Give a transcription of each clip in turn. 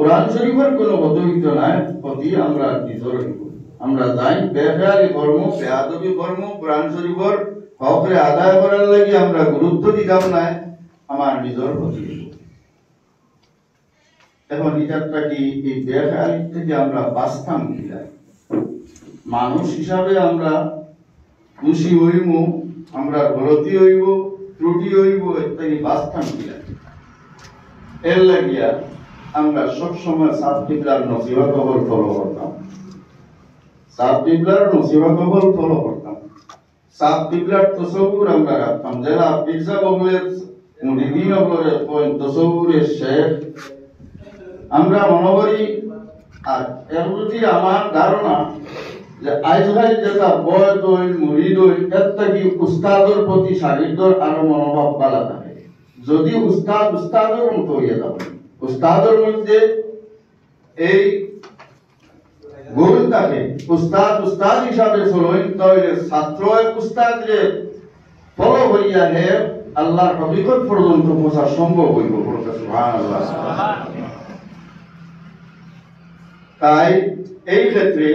কোরআন শরীফের কোনো অদ্বৈত নাই প্রতি আমরা নিজর হইব আমরা যাই বেখেয়ালি কর্ম বেয়াদবি কর্ম কোরআন শরীফের হকরে আদায় করার লাগি আমরা গুরুত্ব দিতাম না আমার নিজর প্রতি এখন এটাটা কি এই বেখেয়ালি থেকে আমরা বাঁচতাম কিনা মানুষ হিসাবে আমরা খুশি হইব আমরা গলতি হইব ত্রুটি হইব ইত্যাদি বাঁচতাম কিনা এর লাগিয়া আমরা সবসময় সাত কিবলার নসিহত কবল ফলো করতাম সাত কিবলার নসিহত কবল ফলো করতাম সাত কিবলার তসব্বুর আমরা রাখতাম যারা মির্জা বাবুয়ের মুরিদিন বলে তসব্বুরের শেখ আমরা মনে করি আর এর প্রতি আমার ধারণা যে আজকাল যেটা বয় দই মুড়ি দই এর থেকে উস্তাদের প্রতি শারীরিক আরো মনোভাব বালা থাকে যদি উস্তাদের মতো হইয়া যাবে উস্তাদের মধ্যে এই গুণ থাকে উস্তাদ হিসাবে চলেন তাহলে ছাত্র উস্তাদরে ফলো হইয়া হে আল্লাহর হকিকত পর্যন্ত পৌঁছা সম্ভব হইব সুবহানাল্লাহ তাই এই ক্ষেত্রে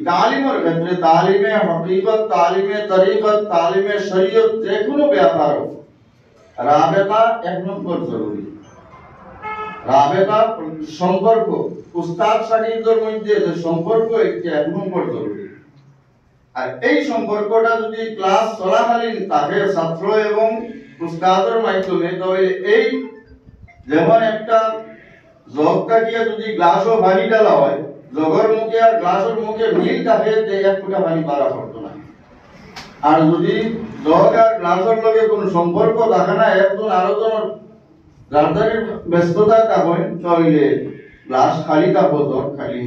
তালিমের ক্ষেত্রে তালিমে হকিকত তালিমে তরিকত তালিমে শরীয়ত যে কোনো ব্যাপার রাবেতা এক নম্বর জরুরি রাবেতা সম্পর্ক উস্তাদ শাগির্দের মধ্যে যে সম্পর্ক একটি এক নম্বর জরুরি আর এই সম্পর্কটা যদি ক্লাস চলাকালীন থাকে ছাত্র এবং উস্তাদের মাধ্যমে তাহলে এই যেমন একটা জগটা দিয়ে যদি গ্লাসও পানি ডালা হয় জগর মুখে আর গ্লাসের মুখে মিল থাকে যে এক ফুটা পানি বাড়া পড়তো না আর যদি জগ আর গ্লাসের লগে কোনো সম্পর্ক থাকে না একজন আরেকজনের রাজধানীর ব্যস্ততা থাকেন তাহলে গ্লাস খালি থাকবো জগ খালি